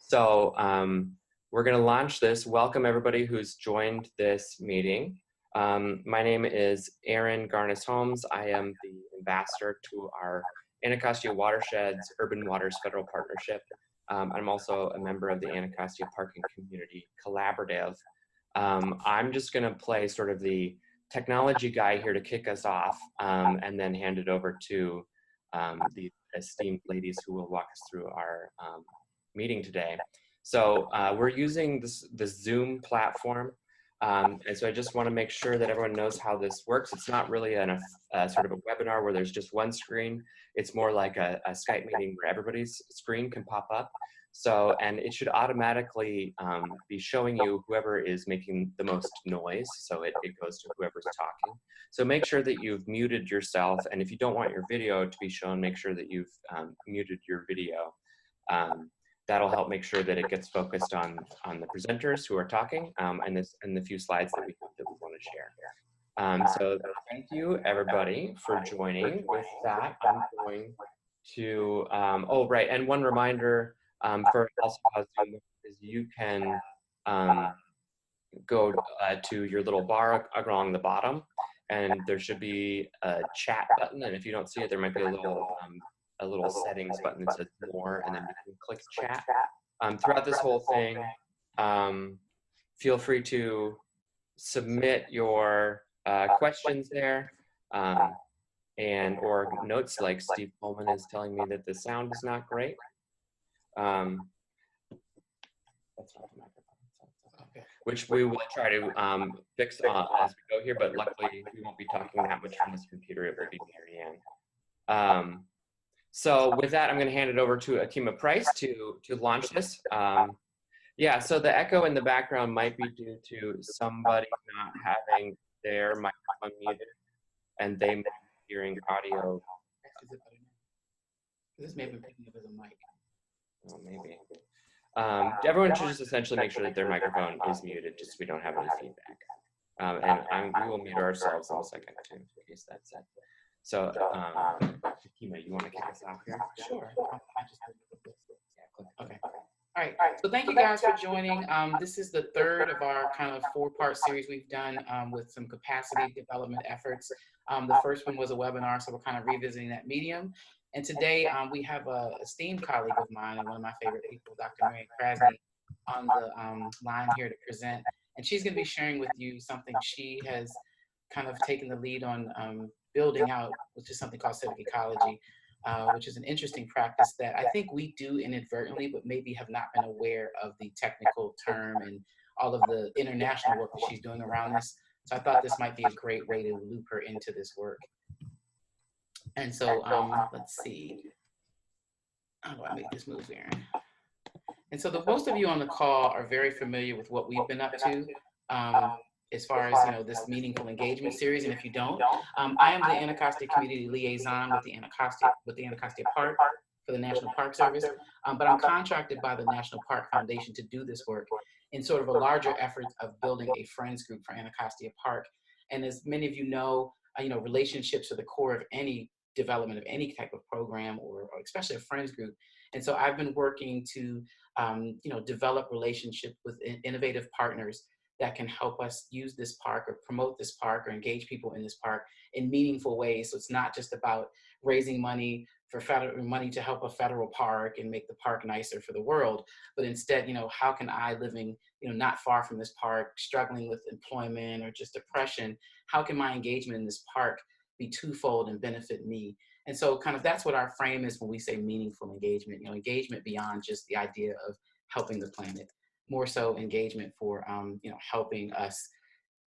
So we're going to launch this. Welcome everybody who's joined this meeting. My name is Aaron Garnis-Holmes. I am the ambassador to our Anacostia Watersheds Urban Waters Federal Partnership. I'm also a member of the Anacostia Parking Community Collaborative. I'm just going to play sort of the technology guy here to kick us off, and then hand it over to the esteemed ladies who will walk us through our meeting today. So we're using this Zoom platform, and so I just want to make sure that everyone knows how this works. It's not really a sort of a webinar where there's just one screen. It's more like a Skype meeting where everybody's screen can pop up. So, and it should automatically be showing you whoever is making the most noise. So it goes to whoever's talking. So make sure that you've muted yourself. And if you don't want your video to be shown, make sure that you've muted your video. That'll help make sure that it gets focused on the presenters who are talking and the few slides that we want to share. So thank you everybody for joining. With that, I'm going to, oh right, and one reminder for also Zoom is you can go to your little bar along the bottom, and there should be a chat button, and if you don't see it, there might be a little settings button that says more, and then you can click chat. Throughout this whole thing, feel free to submit your questions there, and or notes, like Steve Coleman is telling me that the sound is not great. That's not the microphone. Okay. Which we will try to fix as we go here, but luckily we won't be talking that much from this computer. It will be Marianne. So with that, I'm going to hand it over to Akima Price to launch this. Yeah, so the echo in the background might be due to somebody not having their microphone muted, and they may be hearing audio. This may have been picking up as a mic. Oh, maybe. Everyone should just essentially make sure that their microphone is muted, just so we don't have any feedback. And we will mute ourselves in a second too, in case that's it. So, Akima, you want to kick us off here? Sure. Okay. All right. So thank you guys for joining. This is the third of our kind of four-part series we've done with some capacity development efforts. The first one was a webinar, so we're kind of revisiting that medium. And today we have a esteemed colleague of mine and one of my favorite people, Dr. Marianne Krasny, on the line here to present. And she's going to be sharing with you something she has kind of taken the lead on building out, which is something called Civic Ecology, which is an interesting practice that I think we do inadvertently, but maybe have not been aware of the technical term and all of the international work that she's doing around this. So I thought this might be a great way to loop her into this work. And so let's see, how do I make this move, Aaron? And so most of you on the call are very familiar with what we've been up to. As far as this meaningful engagement series, and if you don't, I am the Anacostia Community Liaison with the Anacostia Park for the National Park Service, but I'm contracted by the National Park Foundation to do this work in sort of a larger effort of building a friends group for Anacostia Park. And as many of you know, relationships are the core of any development of any type of program, or especially a friends group. And so I've been working to develop relationships with innovative partners that can help us use this park or promote this park or engage people in this park in meaningful ways. So it's not just about raising money for federal money to help a federal park and make the park nicer for the world, but instead, how can I, living, not far from this park, struggling with employment or just depression, how can my engagement in this park be twofold and benefit me? And so kind of that's what our frame is when we say meaningful engagement, engagement beyond just the idea of helping the planet. More so engagement for helping us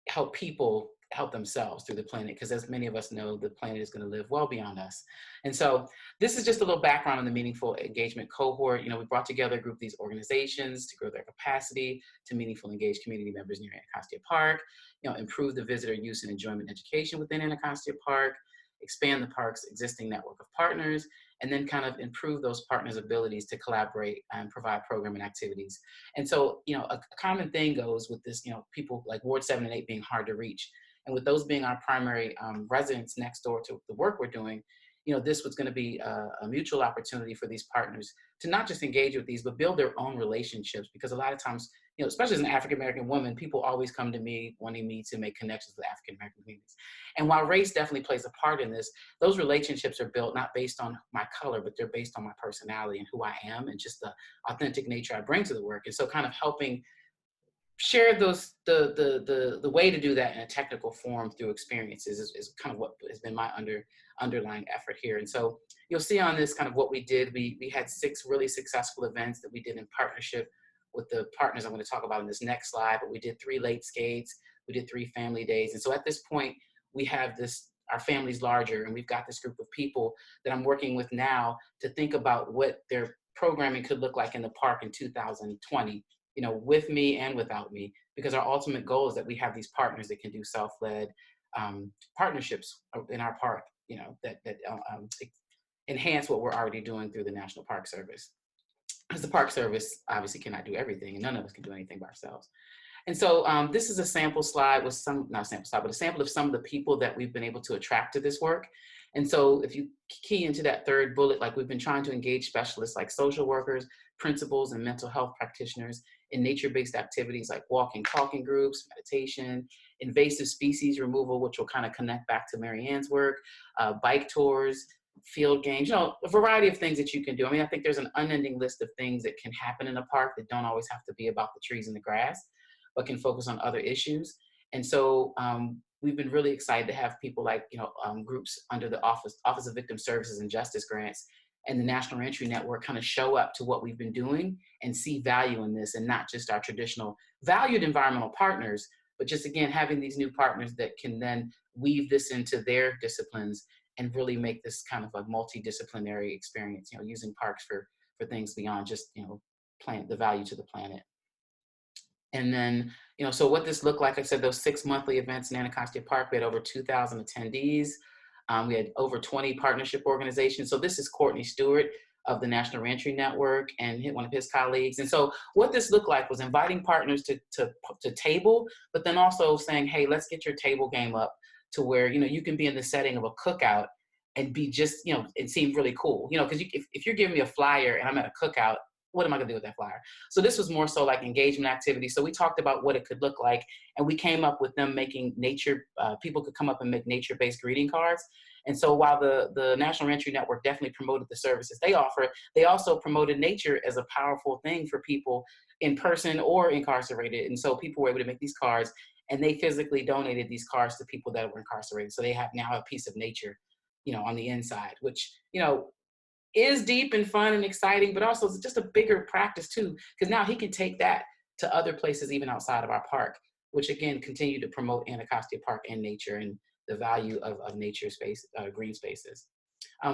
help people help themselves through the planet, because as many of us know, the planet is going to live well beyond us. And so this is just a little background on the meaningful engagement cohort. We brought together a group of these organizations to grow their capacity to meaningful engage community members near Anacostia Park, improve the visitor use and enjoyment education within Anacostia Park, expand the park's existing network of partners, and then kind of improve those partners' abilities to collaborate and provide programming activities. And so, a common thing goes with this, people like Ward 7 and 8 being hard to reach. And with those being our primary residents next door to the work we're doing, this was going to be a mutual opportunity for these partners to not just engage with these, but build their own relationships. Because a lot of times, especially as an African-American woman, people always come to me wanting me to make connections with African-American communities. And while race definitely plays a part in this, those relationships are built not based on my color, but they're based on my personality and who I am and just the authentic nature I bring to the work. And so kind of helping share the way to do that in a technical form through experiences is kind of what has been my underlying effort here. And so you'll see on this kind of what we did. We had 6 really successful events that we did in partnership with the partners I'm going to talk about in this next slide, but we did 3 late skates, we did 3 family days. And so at this point, we have our family's larger, and we've got this group of people that I'm working with now to think about what their programming could look like in the park in 2020, with me and without me, because our ultimate goal is that we have these partners that can do self-led partnerships in our park, that enhance what we're already doing through the National Park Service. Because the Park Service obviously cannot do everything, and none of us can do anything by ourselves. And so this is a sample slide with not a sample slide, but a sample of some of the people that we've been able to attract to this work. And so if you key into that 3rd bullet, like we've been trying to engage specialists like social workers, principals, and mental health practitioners in nature-based activities like walking, talking groups, meditation, invasive species removal, which will kind of connect back to Marianne's work, bike tours, field games, a variety of things that you can do. I mean, I think there's an unending list of things that can happen in a park that don't always have to be about the trees and the grass, but can focus on other issues. And so we've been really excited to have people like, groups under the Office of Victim Services and Justice Grants and the National Reentry Network kind of show up to what we've been doing and see value in this, and not just our traditional valued environmental partners, but just, again, having these new partners that can then weave this into their disciplines and really make this kind of a multidisciplinary experience, using parks for things beyond just, the value to the planet. And then, so what this looked like, I said, those 6 monthly events in Anacostia Park, we had over 2,000 attendees. We had over 20 partnership organizations. So this is Courtney Stewart of the National Reentry Network and one of his colleagues. And so what this looked like was inviting partners to table, but then also saying, hey, let's get your table game up to where, you can be in the setting of a cookout and be just, it seemed really cool, because if you're giving me a flyer and I'm at a cookout, what am I gonna do with that flyer? So this was more so like engagement activity. So we talked about what it could look like, and we came up with them making people could come up and make nature-based greeting cards. And so while the National Reentry Network definitely promoted the services they offer, they also promoted nature as a powerful thing for people in person or incarcerated. And so people were able to make these cards, and they physically donated these cards to people that were incarcerated. So they have now a piece of nature, on the inside, which, is deep and fun and exciting, but also it's just a bigger practice too, because now he can take that to other places even outside of our park, which again continue to promote Anacostia Park and nature and the value of nature space, green spaces.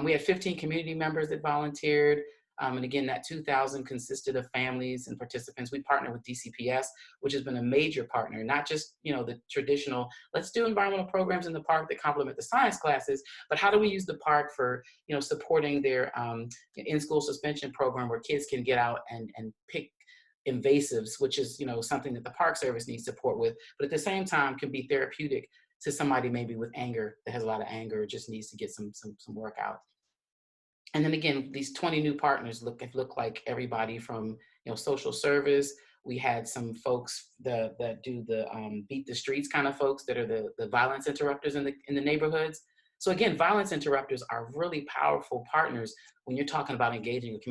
We had 15 community members that volunteered. And again, that 2,000 consisted of families and participants. We partnered with DCPS, which has been a major partner, not just, the traditional, let's do environmental programs in the park that complement the science classes, but how do we use the park for, supporting their in-school suspension program where kids can get out and pick invasives, which is, something that the Park Service needs support with, but at the same time can be therapeutic to somebody maybe with anger, that has a lot of anger, or just needs to get some work out. And then again, these 20 new partners look like everybody from, social service. We had some folks that do the beat the streets kind of folks that are the violence interrupters in the neighborhoods. So again, violence interrupters are really powerful partners when you're talking about engaging with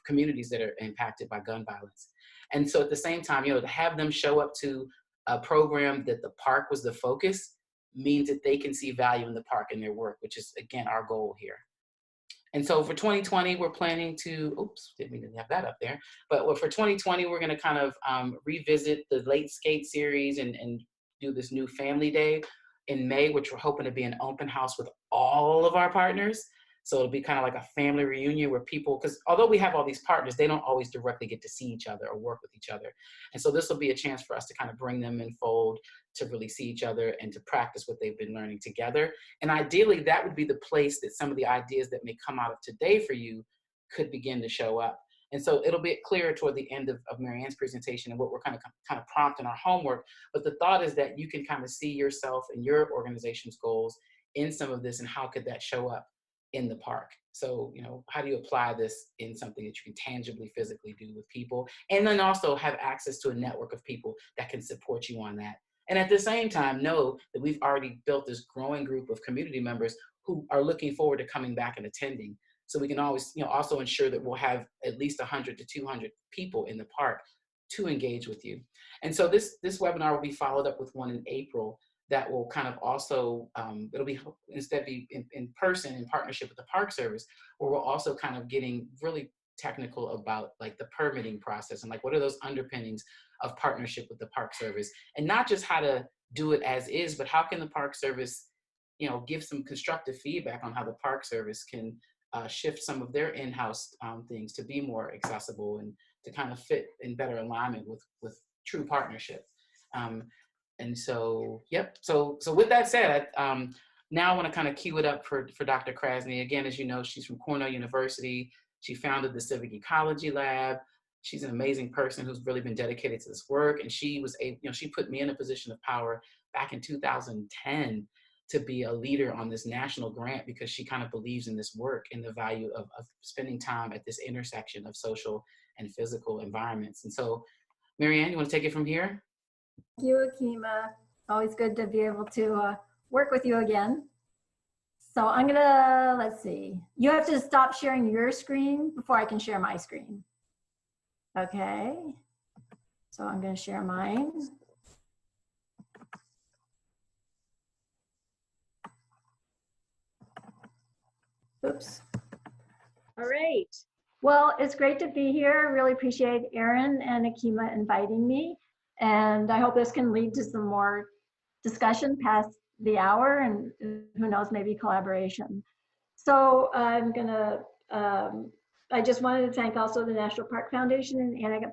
communities that are impacted by gun violence. And so at the same time, to have them show up to a program that the park was the focus means that they can see value in the park and their work, which is again our goal here. And so for 2020, we're planning to, oops, didn't mean to have that up there, but for 2020, we're gonna kind of revisit the late skate series and do this new family day in May, which we're hoping to be an open house with all of our partners. So it'll be kind of like a family reunion where people, because although we have all these partners, they don't always directly get to see each other or work with each other. And so this will be a chance for us to kind of bring them in fold, to really see each other and to practice what they've been learning together. And ideally, that would be the place that some of the ideas that may come out of today for you could begin to show up. And so it'll be clearer toward the end of Marianne's presentation and what we're kind of prompting our homework. But the thought is that you can kind of see yourself and your organization's goals in some of this, and how could that show up in the park. So, how do you apply this in something that you can tangibly, physically do with people? And then also have access to a network of people that can support you on that. And at the same time, know that we've already built this growing group of community members who are looking forward to coming back and attending. So we can always, also ensure that we'll have at least 100 to 200 people in the park to engage with you. And so this webinar will be followed up with one in April that will kind of also, it'll be instead be in person in partnership with the Park Service, where we're also kind of getting really technical about like the permitting process and like what are those underpinnings of partnership with the Park Service, and not just how to do it as is, but how can the Park Service, give some constructive feedback on how the Park Service can shift some of their in-house things to be more accessible and to kind of fit in better alignment with true partnership. And so, yep. So with that said, now I want to kind of cue it up for Dr. Krasny. Again, as you know, she's from Cornell University. She founded the Civic Ecology Lab. She's an amazing person who's really been dedicated to this work. And she was she put me in a position of power back in 2010 to be a leader on this national grant, because she kind of believes in this work and the value of spending time at this intersection of social and physical environments. And so, Marianne, you want to take it from here? Thank you, Akima. Always good to be able to work with you again. So I'm gonna, let's see. You have to stop sharing your screen before I can share my screen. Okay. So I'm gonna share mine. Oops. All right. Well, it's great to be here. Really appreciate Erin and Akima inviting me. And I hope this can lead to some more discussion past the hour, and who knows, maybe collaboration. So I'm gonna, I just wanted to thank also the National Park Foundation and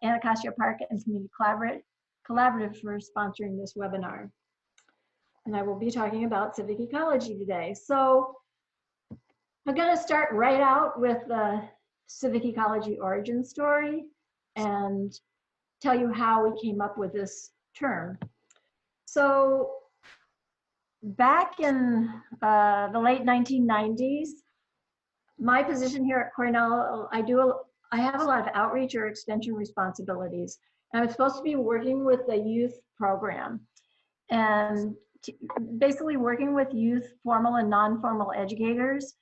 Anacostia Park and Community Collaborative for sponsoring this webinar. And I will be talking about civic ecology today. So I'm gonna start right out with the civic ecology origin story and tell you how we came up with this term. So back in the late 1990s, my position here at Cornell, I have a lot of outreach or extension responsibilities. And I was supposed to be working with the youth program and basically working with youth, formal and non-formal educators.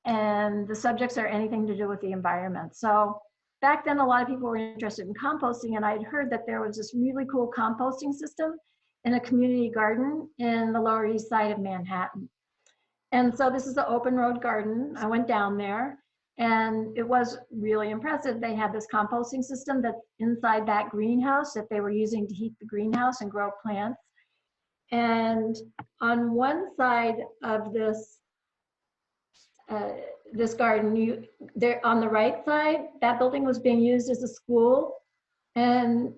And the subjects are anything to do with the environment. So back then, a lot of people were interested in composting, and I'd heard that there was this really cool composting system in a community garden in the Lower East Side of Manhattan. And so this is the open road garden. I went down there and it was really impressive. They had this composting system that's inside that greenhouse that they were using to heat the greenhouse and grow plants. And on one side of this this garden, on the right side, that building was being used as a school. And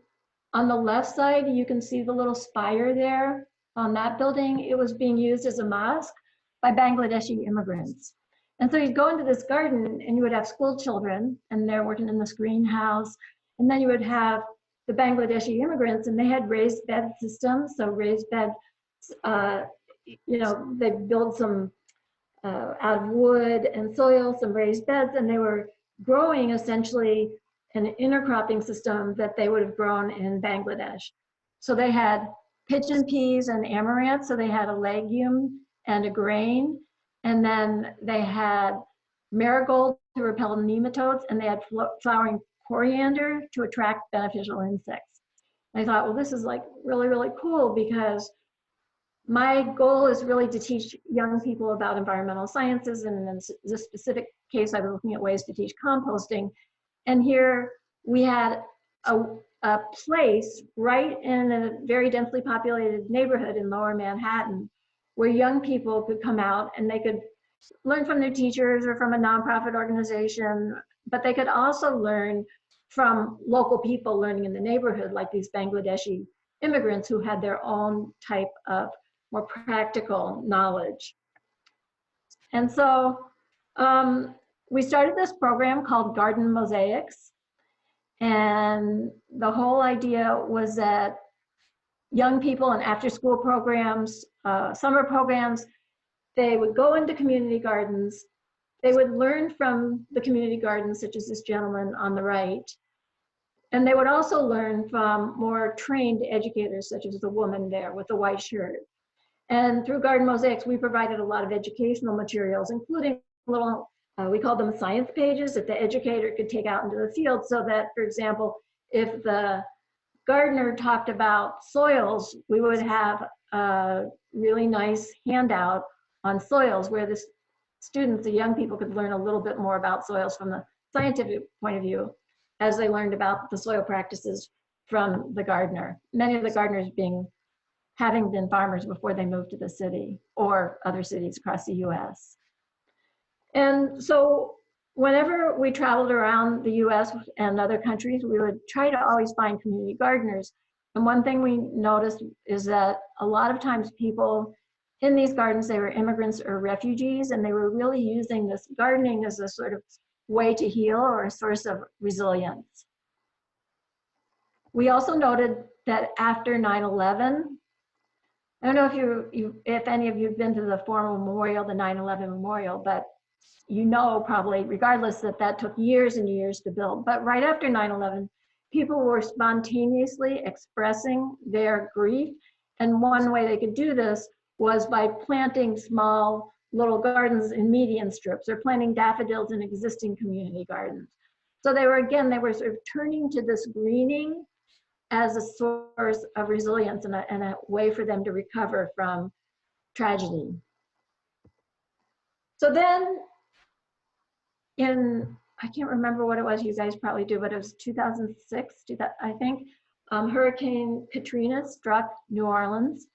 on the left side, you can see the little spire there on that building. It was being used as a mosque by Bangladeshi immigrants. And so you'd go into this garden and you would have school children and they're working in this greenhouse. And then you would have the Bangladeshi immigrants, and they had raised bed systems. So raised bed, they build some out of wood and soil, some raised beds, and they were growing essentially an intercropping system that they would have grown in Bangladesh. So they had pigeon peas and amaranth, so they had a legume and a grain, and then they had marigold to repel nematodes, and they had flowering coriander to attract beneficial insects. And I thought, well, this is like really, really cool, because my goal is really to teach young people about environmental sciences, and in this specific case, I was looking at ways to teach composting. And here we had a place right in a very densely populated neighborhood in Lower Manhattan where young people could come out and they could learn from their teachers or from a nonprofit organization, but they could also learn from local people learning in the neighborhood, like these Bangladeshi immigrants who had their own type of more practical knowledge. And so we started this program called Garden Mosaics. And the whole idea was that young people in after-school programs, summer programs, they would go into community gardens they would learn from the community gardens, such as this gentleman on the right. And they would also learn from more trained educators, such as the woman there with the white shirt. And through Garden Mosaics, we provided a lot of educational materials, including little, we called them science pages that the educator could take out into the field, so that, for example, if the gardener talked about soils, we would have a really nice handout on soils where the students, the young people, could learn a little bit more about soils from the scientific point of view as they learned about the soil practices from the gardener. Many of the gardeners having been farmers before they moved to the city or other cities across the US. And so whenever we traveled around the US and other countries, we would try to always find community gardeners. And one thing we noticed is that a lot of times people in these gardens, they were immigrants or refugees, and they were really using this gardening as a sort of way to heal or a source of resilience. We also noted that after 9/11, I don't know if any of you have been to the formal memorial, the 9/11 memorial, but you know probably, regardless, that took years and years to build. But right after 9/11, people were spontaneously expressing their grief. And one way they could do this was by planting small little gardens in median strips or planting daffodils in existing community gardens. So they were sort of turning to this greening as a source of resilience and a way for them to recover from tragedy. So then I can't remember what it was, you guys probably do, but it was 2006, I think, Hurricane Katrina struck New Orleans.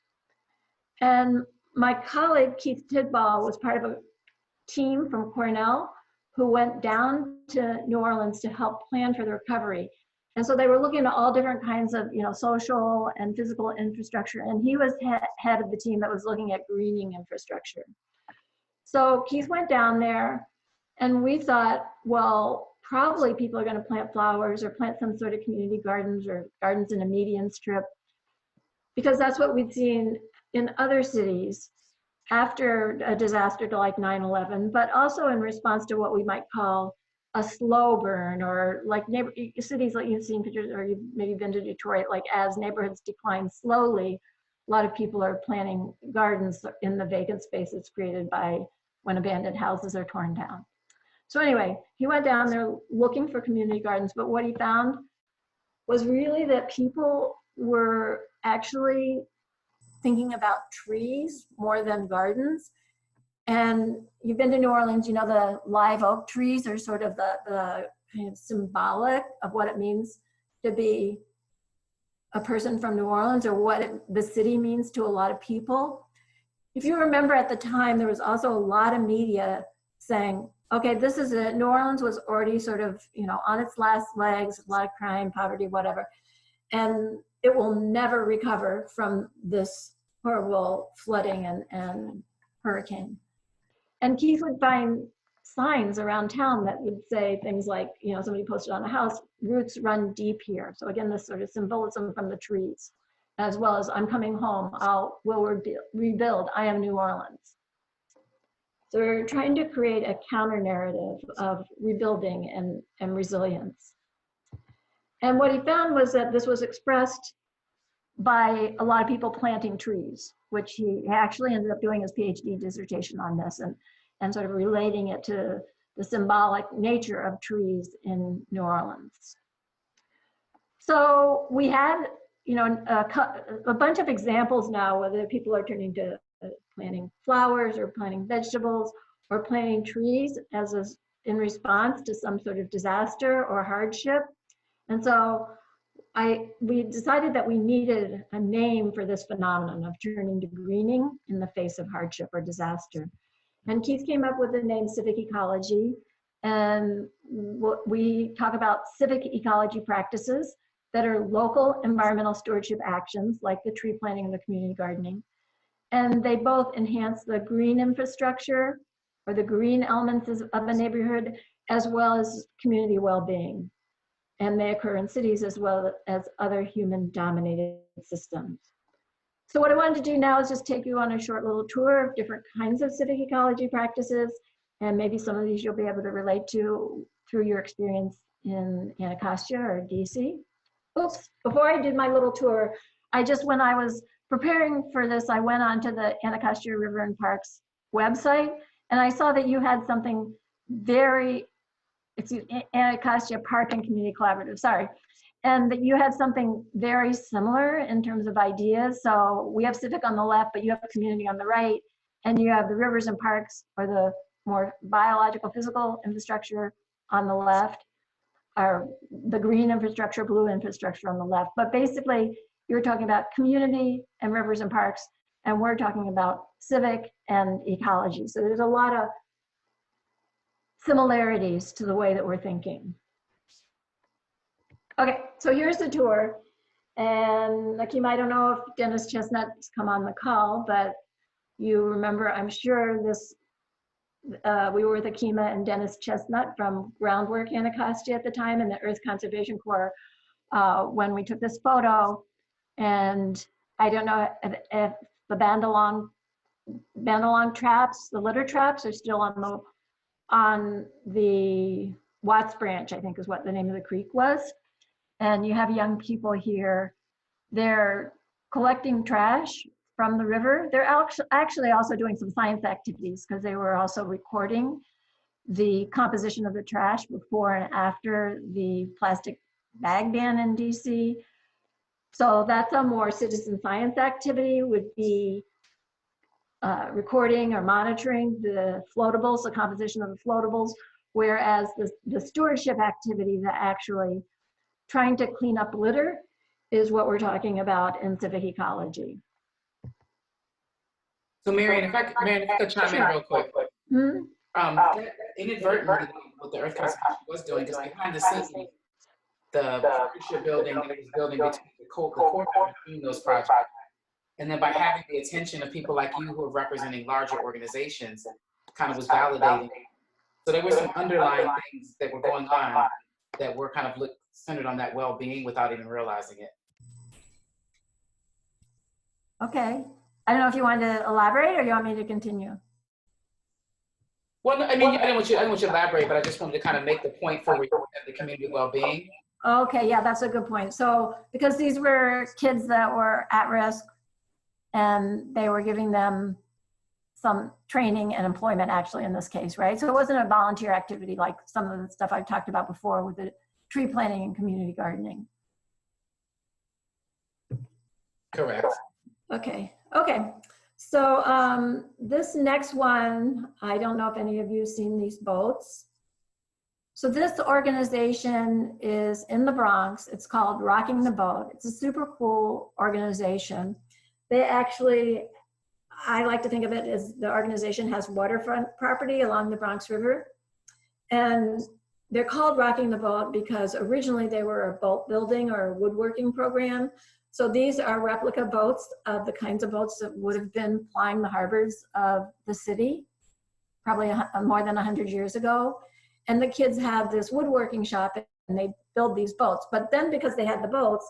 And my colleague, Keith Tidball, was part of a team from Cornell who went down to New Orleans to help plan for the recovery. And so they were looking at all different kinds of, social and physical infrastructure. And he was head of the team that was looking at greening infrastructure. So Keith went down there, and we thought, well, probably people are going to plant flowers or plant some sort of community gardens or gardens in a median strip, because that's what we'd seen in other cities after a disaster like 9/11, but also in response to what we might call a slow burn, or like cities like you've seen pictures, or you've maybe been to Detroit, like as neighborhoods decline slowly, a lot of people are planting gardens in the vacant spaces created by when abandoned houses are torn down. So anyway, he went down there looking for community gardens, but what he found was really that people were actually thinking about trees more than gardens. And you've been to New Orleans, the live oak trees are sort of the kind of symbolic of what it means to be a person from New Orleans, or what the city means to a lot of people. If you remember at the time, there was also a lot of media saying, okay, this is it. New Orleans was already sort of, on its last legs, a lot of crime, poverty, whatever. And it will never recover from this horrible flooding and hurricane. And Keith would find signs around town that would say things like, somebody posted on a house, roots run deep here. So again, this sort of symbolism from the trees, as well as I'm coming home, we'll rebuild, I am New Orleans. So we're trying to create a counter narrative of rebuilding and resilience. And what he found was that this was expressed by a lot of people planting trees, which he actually ended up doing his PhD dissertation on this and sort of relating it to the symbolic nature of trees in New Orleans. So we had, a bunch of examples now, whether people are turning to planting flowers or planting vegetables or planting trees in response to some sort of disaster or hardship. And so we decided that we needed a name for this phenomenon of turning to greening in the face of hardship or disaster. And Keith came up with the name Civic Ecology. And we talk about civic ecology practices that are local environmental stewardship actions, like the tree planting and the community gardening. And they both enhance the green infrastructure or the green elements of a neighborhood, as well as community well-being. And they occur in cities as well as other human-dominated systems. So what I wanted to do now is just take you on a short little tour of different kinds of civic ecology practices And maybe some of these you'll be able to relate to through your experience in Anacostia or DC. Oops, before I did my little tour, when I was preparing for this, I went onto the Anacostia River and Parks website, and I saw that you had something Anacostia Park and Community Collaborative, sorry. And that you had something very similar in terms of ideas. So we have civic on the left, but you have community on the right, and you have the rivers and parks, or the more biological, physical infrastructure on the left, or the green infrastructure, blue infrastructure on the left. But basically, you're talking about community and rivers and parks, and we're talking about civic and ecology. So there's a lot of similarities to the way that we're thinking. Okay, so here's the tour. And Akima, I don't know if Dennis Chestnut's come on the call, but you remember, I'm sure this, we were with Akima and Dennis Chestnut from Groundwork Anacostia at the time, and the Earth Conservation Corps when we took this photo. And I don't know if the bandalong traps, the litter traps, are still on the Watts Branch, I think is what the name of the creek was. And you have young people here. They're collecting trash from the river. They're actually also doing some science activities, because they were also recording the composition of the trash before and after the plastic bag ban in DC. So that's a more citizen science activity, would be recording or monitoring the floatables, the composition of the floatables, whereas the stewardship activity, that actually trying to clean up litter, is what we're talking about in civic ecology. So Marianne, if I could chime in real quick. Inadvertently, what the Earth Conservation was doing, because behind the scenes, the partnership building that it was building between the core between those projects, and then by having the attention of people like you who are representing larger organizations, kind of was validating. So there were some underlying things that were going on that were kind of centered on that well-being without even realizing it. Okay. I don't know if you want to elaborate or you want me to continue. Well, I mean, I didn't want you to elaborate, but I just wanted to kind of make the point for the community well-being. Okay, yeah, that's a good point. So because these were kids that were at risk, and they were giving them some training and employment, actually, in this case, right? So it wasn't a volunteer activity like some of the stuff I've talked about before with the tree planting and community gardening. Correct. Okay, okay. So this next one, I don't know if any of you have seen these boats. So this organization is in the Bronx. It's called Rocking the Boat. It's a super cool organization. They actually, I like to think of it as the organization has waterfront property along the Bronx River. And they're called Rocking the Boat because originally they were a boat building or a woodworking program. So these are replica boats of the kinds of boats that would have been plying the harbors of the city, probably more than 100 years ago. And the kids have this woodworking shop and they build these boats. But then because they had the boats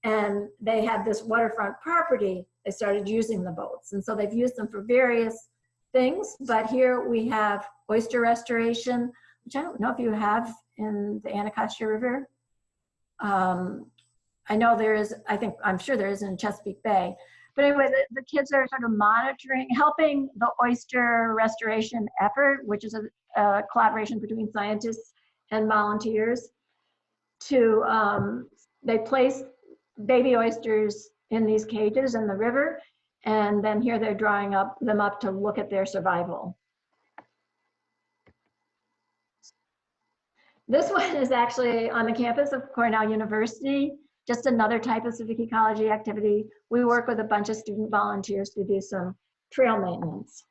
and they had this waterfront property, they started using the boats. And so they've used them for various things. But here we have oyster restoration, which I don't know if you have in the Anacostia River. I know there is, I'm sure there is in Chesapeake Bay. But anyway, the kids are sort of monitoring, helping the oyster restoration effort, which is a collaboration between scientists and volunteers. They place baby oysters in these cages in the river, and then here they're drawing them up to look at their survival. This one is actually on the campus of Cornell University. Just another type of civic ecology activity. We work with a bunch of student volunteers to do some trail maintenance.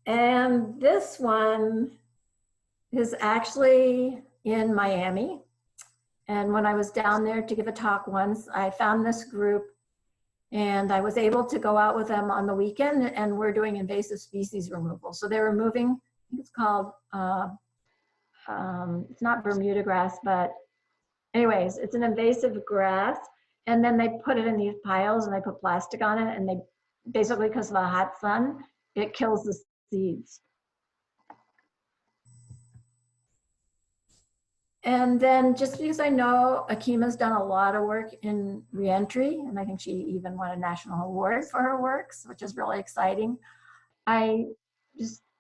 And this one is actually in Miami. And when I was down there to give a talk once, I found this group and I was able to go out with them on the weekend, and we're doing invasive species removal. So they're removing, I think it's called, it's not Bermuda grass, but anyways, it's an invasive grass, and then they put it in these piles and they put plastic on it, and they basically, because of the hot sun, it kills the seeds. And then just because I know Akima's done a lot of work in reentry, and I think she even won a national award for her works, which is really exciting. I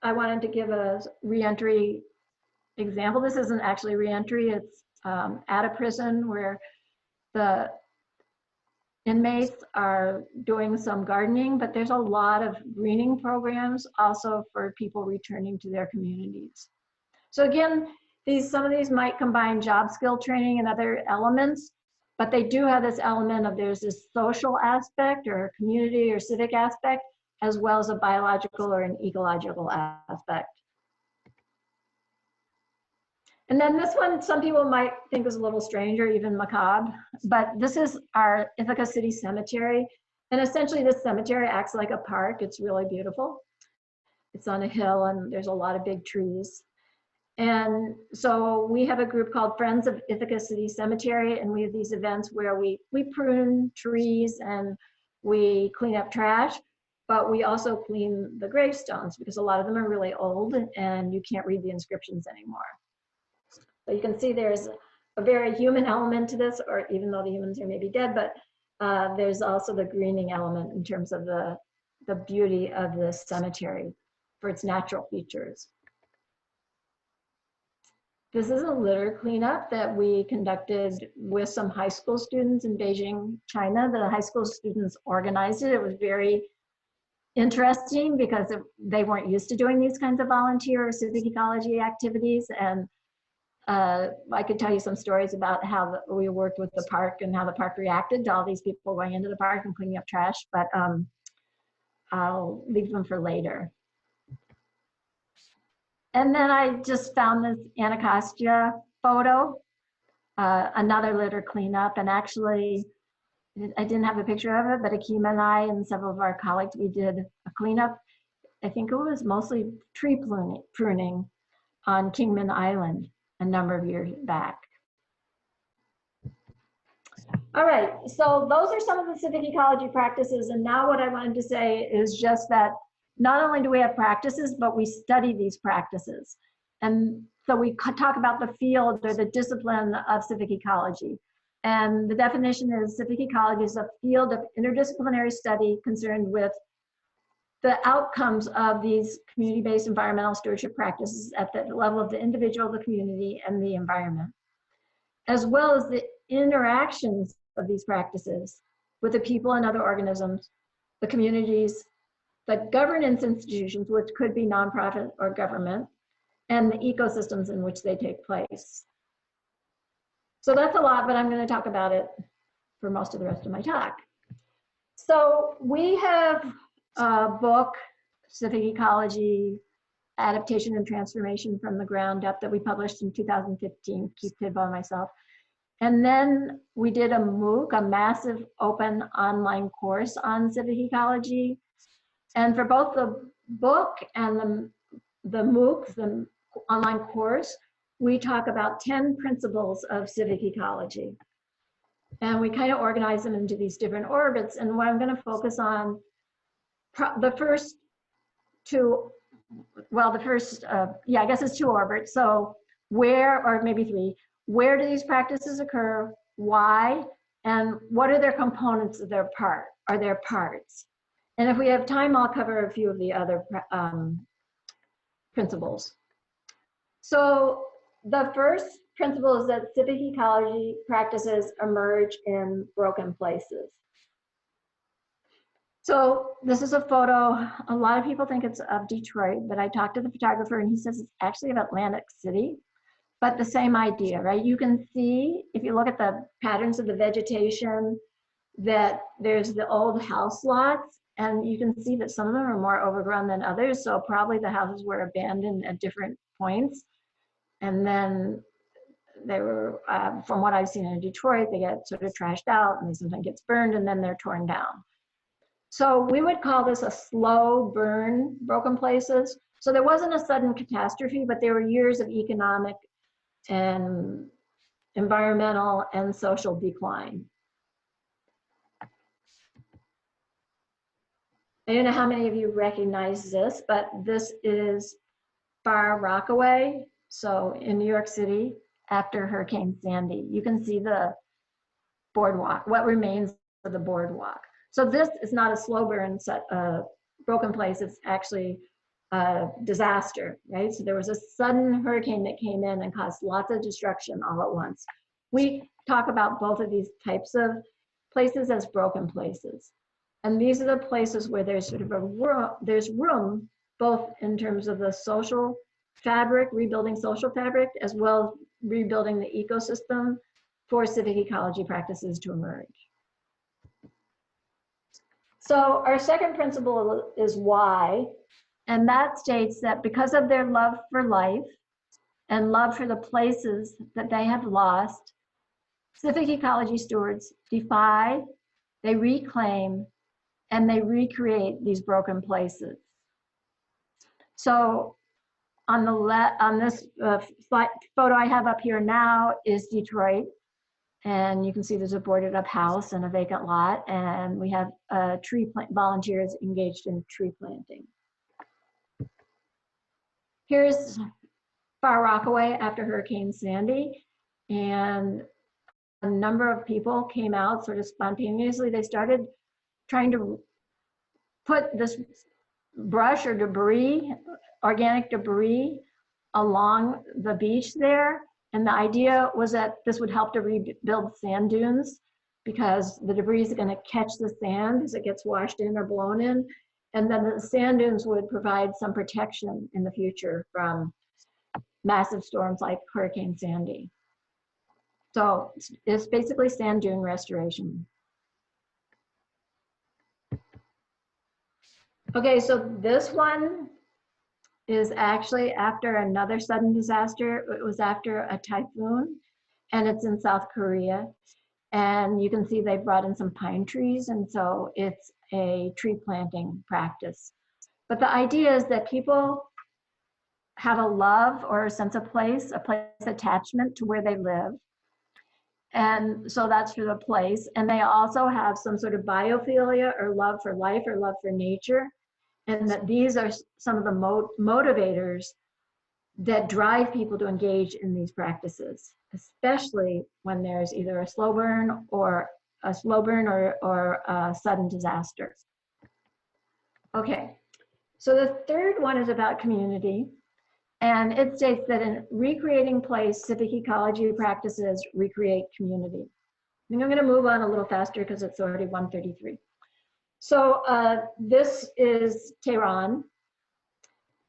wanted to give a reentry example. This isn't actually reentry, it's at a prison where the inmates are doing some gardening, but there's a lot of greening programs also for people returning to their communities. So again, some of these might combine job skill training and other elements, but they do have this element of there's this social aspect or community or civic aspect, as well as a biological or an ecological aspect. And then this one, some people might think is a little strange or even macabre, but this is our Ithaca City Cemetery. And essentially this cemetery acts like a park. It's really beautiful. It's on a hill and there's a lot of big trees. And so we have a group called Friends of Ithaca City Cemetery, and we have these events where we prune trees and we clean up trash, but we also clean the gravestones because a lot of them are really old and you can't read the inscriptions anymore. So you can see there's a very human element to this, or even though the humans are maybe dead, but there's also the greening element in terms of the beauty of the cemetery for its natural features. This is a litter cleanup that we conducted with some high school students in Beijing, China. The high school students organized it. It was very interesting because they weren't used to doing these kinds of volunteer or civic ecology activities. And I could tell you some stories about how we worked with the park and how the park reacted to all these people going into the park and cleaning up trash, but I'll leave them for later. And then I just found this Anacostia photo, another litter cleanup. And actually, I didn't have a picture of it, but Akima and I and several of our colleagues, we did a cleanup. I think it was mostly tree pruning on Kingman Island a number of years back. All right, so those are some of the civic ecology practices. And now what I wanted to say is just that not only do we have practices, but we study these practices. And so we talk about the field or the discipline of civic ecology. And the definition is civic ecology is a field of interdisciplinary study concerned with the outcomes of these community-based environmental stewardship practices at the level of the individual, the community, and the environment, as well as the interactions of these practices with the people and other organisms, the communities, the governance institutions, which could be nonprofit or government, and the ecosystems in which they take place. So that's a lot, but I'm going to talk about it for most of the rest of my talk. So we have a book, Civic Ecology, Adaptation and Transformation from the Ground Up, that we published in 2015, Keith Tidwell and myself. And then we did a MOOC, a massive open online course on civic ecology. And for both the book and the MOOC, the online course, we talk about 10 principles of civic ecology. And we kind of organize them into these different orbits. And what I'm going to focus on, the first two, well, the first, yeah, I guess it's two orbits. So where, or maybe three, where do these practices occur? Why? And what are their components of their part, or their parts? And if we have time, I'll cover a few of the other principles. So the first principle is that civic ecology practices emerge in broken places. So this is a photo. A lot of people think it's of Detroit, but I talked to the photographer and he says it's actually of Atlantic City, but the same idea, right? You can see, if you look at the patterns of the vegetation, that there's the old house lots, and you can see that some of them are more overgrown than others. So probably the houses were abandoned at different points. And then they were, from what I've seen in Detroit, they get sort of trashed out and sometimes gets burned and then they're torn down. So we would call this a slow burn, broken places. So there wasn't a sudden catastrophe, but there were years of economic and environmental and social decline. I don't know how many of you recognize this, but this is Far Rockaway. So in New York City, after Hurricane Sandy, you can see the boardwalk, what remains of the boardwalk. So this is not a slow burn broken place, it's actually a disaster, right? So there was a sudden hurricane that came in and caused lots of destruction all at once. We talk about both of these types of places as broken places. And these are the places where there's sort of there's room, both in terms of the social fabric, rebuilding social fabric, as well as rebuilding the ecosystem for civic ecology practices to emerge. So our second principle is why, and that states that because of their love for life and love for the places that they have lost, civic ecology stewards defy, they reclaim, and they recreate these broken places. So on this photo I have up here now is Detroit. And you can see there's a boarded up house and a vacant lot, and we have volunteers engaged in tree planting. Here's Far Rockaway after Hurricane Sandy, and a number of people came out sort of spontaneously. They started trying to put this brush or debris, organic debris, along the beach there. And the idea was that this would help to rebuild sand dunes because the debris is going to catch the sand as it gets washed in or blown in. And then the sand dunes would provide some protection in the future from massive storms like Hurricane Sandy. So it's basically sand dune restoration. Okay, so this one is actually after another sudden disaster. It was after a typhoon, and it's in South Korea. And you can see they brought in some pine trees, and so it's a tree planting practice. But the idea is that people have a love or a sense of place, a place attachment to where they live. And so that's for the place. And they also have some sort of biophilia or love for life or love for nature. And that these are some of the motivators that drive people to engage in these practices, especially when there's either a slow burn or a sudden disaster. Okay, so the third one is about community. And it states that in recreating place, civic ecology practices recreate community. I think I'm going to move on a little faster because it's already 1:33. So this is Tehran,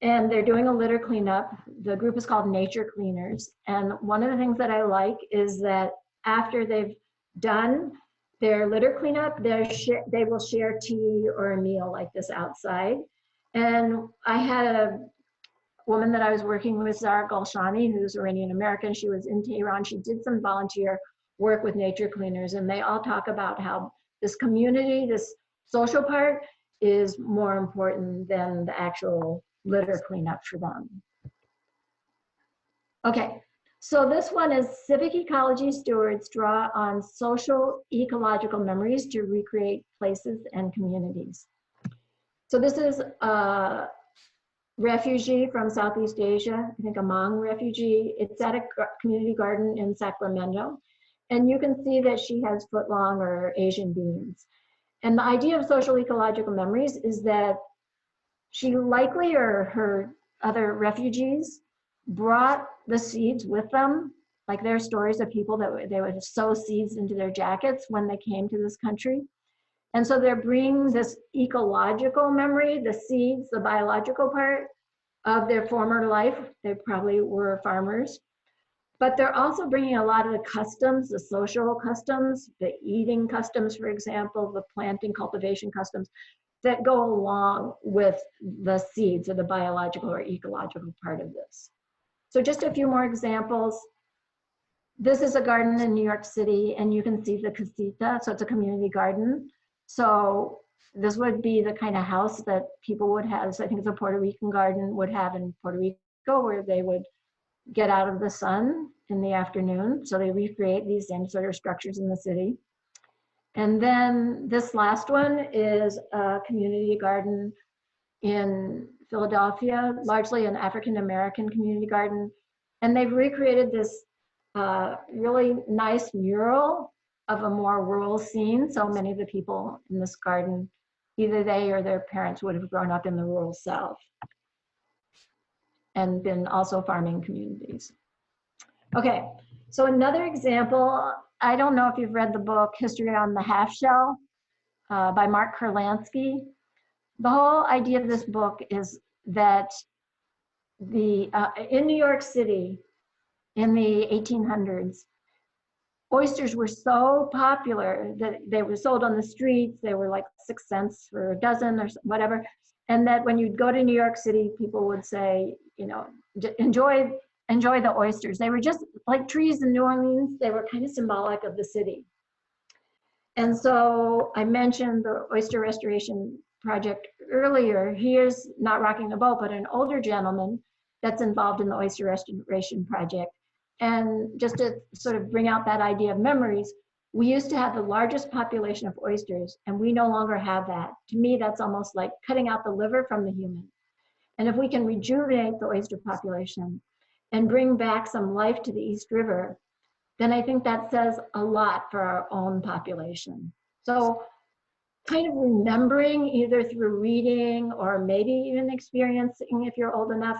and they're doing a litter cleanup. The group is called Nature Cleaners. And one of the things that I like is that after they've done their litter cleanup, they will share tea or a meal like this outside. And I had a woman that I was working with, Zara Golshani, who's Iranian American. She was in Tehran. She did some volunteer work with Nature Cleaners, and they all talk about how this community, this social part is more important than the actual litter cleanup for them. Okay, so this one is civic ecology stewards draw on social ecological memories to recreate places and communities. So this is a refugee from Southeast Asia, I think a Hmong refugee. It's at a community garden in Sacramento. And you can see that she has footlong or Asian beans. And the idea of social ecological memories is that she likely, or her other refugees, brought the seeds with them. Like there are stories of people that they would sow seeds into their jackets when they came to this country. And so they're bringing this ecological memory, the seeds, the biological part of their former life. They probably were farmers. But they're also bringing a lot of the customs, the social customs, the eating customs, for example, the planting, cultivation customs that go along with the seeds or the biological or ecological part of this. So just a few more examples. This is a garden in New York City, and you can see the casita, so it's a community garden. So this would be the kind of house that people would have, so I think it's a Puerto Rican garden would have in Puerto Rico, where they would get out of the sun in the afternoon. So they recreate these same sort of structures in the city. And then this last one is a community garden in Philadelphia, largely an African-American community garden. And they've recreated this really nice mural of a more rural scene. So many of the people in this garden, either they or their parents would have grown up in the rural South and been also farming communities. Okay, so another example, I don't know if you've read the book History on the Half Shell by Mark Kurlansky. The whole idea of this book is that in New York City in the 1800s, oysters were so popular that they were sold on the streets. They were like 6 cents for a dozen or whatever. And that when you'd go to New York City, people would say, you know, enjoy the oysters. They were just like trees in New Orleans. They were kind of symbolic of the city. And so I mentioned the oyster restoration project earlier. He is not rocking the boat, but an older gentleman that's involved in the oyster restoration project. And just to sort of bring out that idea of memories, we used to have the largest population of oysters, and we no longer have that. To me, that's almost like cutting out the liver from the human. And if we can rejuvenate the oyster population and bring back some life to the East River, then I think that says a lot for our own population. So kind of remembering either through reading or maybe even experiencing, if you're old enough,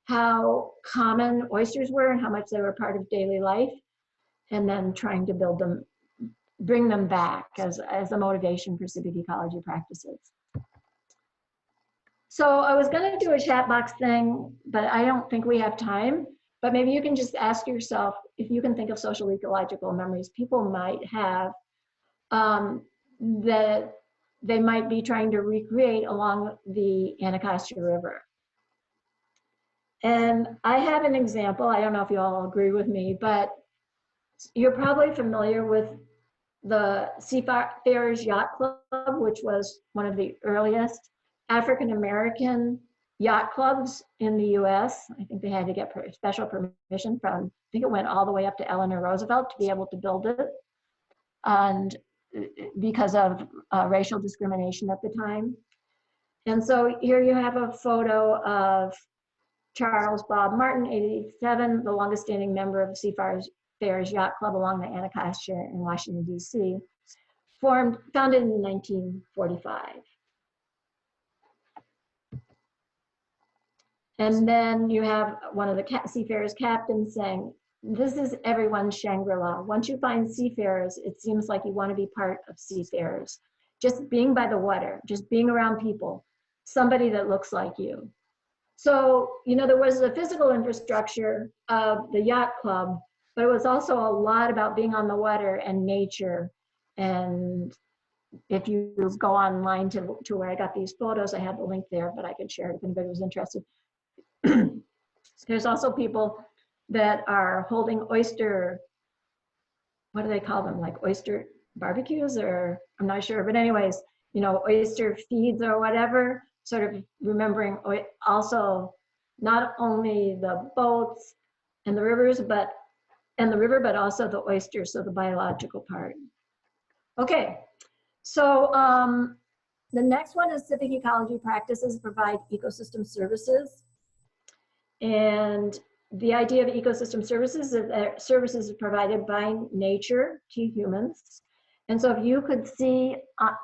how common oysters were and how much they were part of daily life, and then trying to build them, bring them back as a motivation for civic ecology practices. So I was going to do a chat box thing, but I don't think we have time. But maybe you can just ask yourself if you can think of social ecological memories people might have that they might be trying to recreate along the Anacostia River. And I have an example. I don't know if you all agree with me, but you're probably familiar with the Seafarers Yacht Club, which was one of the earliest African-American yacht clubs in the US. I think they had to get special permission from, I think it went all the way up to Eleanor Roosevelt to be able to build it. And because of racial discrimination at the time. And so here you have a photo of Charles Bob Martin, 87, the longest standing member of the Seafarers Yacht Club along the Anacostia in Washington, D.C., founded in 1945. And then you have one of the seafarers captains saying, this is everyone's Shangri-La. Once you find seafarers, it seems like you want to be part of seafarers. Just being by the water, just being around people, somebody that looks like you. So, you know, there was the physical infrastructure of the yacht club, but it was also a lot about being on the water and nature. And if you go online to where I got these photos, I have the link there, but I could share it if anybody was interested. There's also people that are holding oyster, what do they call them? Like oyster barbecues, or I'm not sure, but anyways, you know, oyster feeds or whatever, sort of remembering also not only the boats and the rivers, but also the oysters, so the biological part. Okay, so the next one is civic ecology practices provide ecosystem services. And the idea of ecosystem services is that services are provided by nature to humans. And so if you could see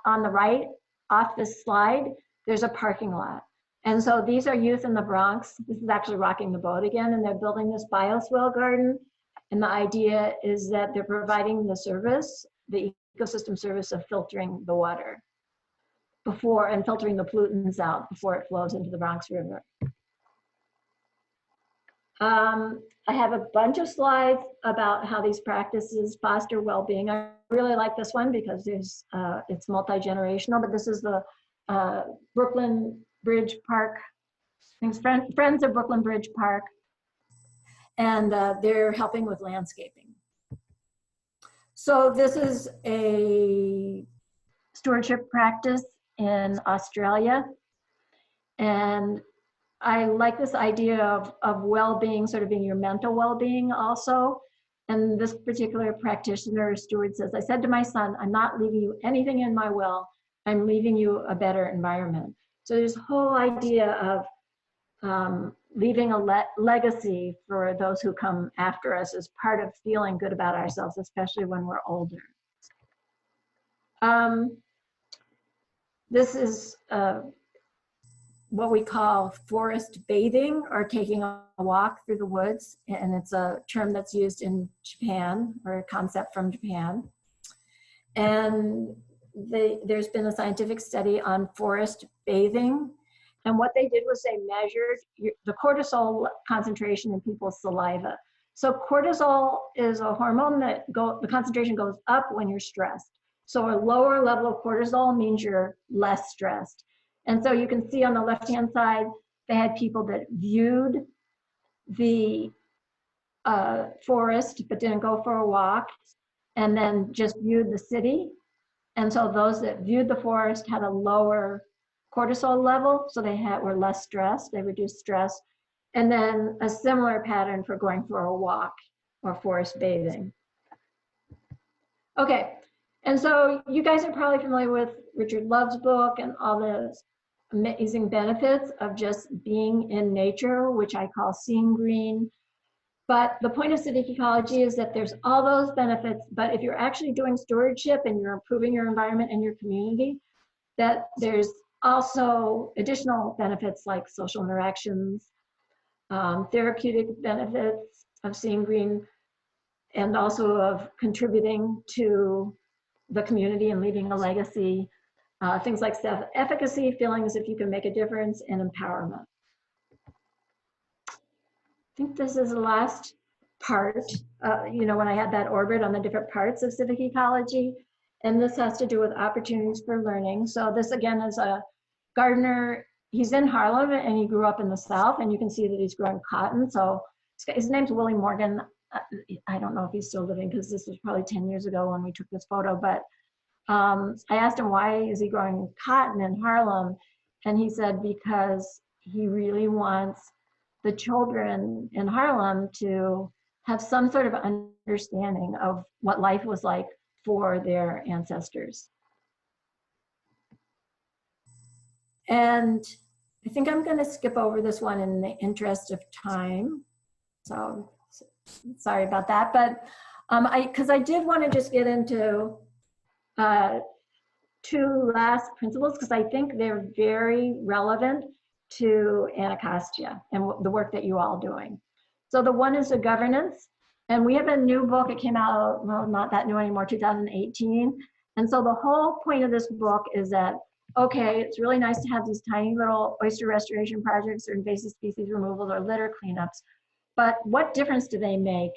on the right off this slide, there's a parking lot. And so these are youth in the Bronx. This is actually rocking the boat again, and they're building this bioswale garden. And the idea is that they're providing the service, the ecosystem service of filtering the water and filtering the pollutants out before it flows into the Bronx River. I have a bunch of slides about how these practices foster well-being. I really like this one because it's multi-generational, but this is the Brooklyn Bridge Park, Friends of Brooklyn Bridge Park, and they're helping with landscaping. So this is a stewardship practice in Australia, and I like this idea of well-being, sort of being your mental well-being also. And this particular practitioner or steward says, I said to my son, I'm not leaving you anything in my will. I'm leaving you a better environment. So there's a whole idea of leaving a legacy for those who come after us as part of feeling good about ourselves, especially when we're older. This is what we call forest bathing, or taking a walk through the woods. And it's a term that's used in Japan, or a concept from Japan. And there's been a scientific study on forest bathing. And what they did was they measured the cortisol concentration in people's saliva. So cortisol is a hormone that the concentration goes up when you're stressed. So a lower level of cortisol means you're less stressed. And so you can see on the left-hand side, they had people that viewed the forest but didn't go for a walk, and then just viewed the city. And so those that viewed the forest had a lower cortisol level, so they were less stressed, they reduced stress. And then a similar pattern for going for a walk or forest bathing. Okay, and so you guys are probably familiar with Richard Love's book and all the amazing benefits of just being in nature, which I call seeing green. But the point of civic ecology is that there's all those benefits, but if you're actually doing stewardship and you're improving your environment and your community, that there's also additional benefits like social interactions, therapeutic benefits of seeing green, and also of contributing to the community and leaving a legacy. Things like self-efficacy, feeling as if you can make a difference, and empowerment. I think this is the last part, when I had that orbit on the different parts of civic ecology, and this has to do with opportunities for learning. So this again is a gardener. He's in Harlem and he grew up in the South, and you can see that he's growing cotton. So his name's Willie Morgan. I don't know if he's still living because this was probably 10 years ago when we took this photo, but I asked him, why is he growing cotton in Harlem? And he said, because he really wants the children in Harlem to have some sort of understanding of what life was like for their ancestors. And I think I'm going to skip over this one in the interest of time. So sorry about that. But because I did want to just get into two last principles, because I think they're very relevant to Anacostia and the work that you all doing. So the one is the governance, and we have a new book. It came out, well, not that new anymore, 2018. And so the whole point of this book is that, okay, it's really nice to have these tiny little oyster restoration projects or invasive species removals or litter cleanups, but what difference do they make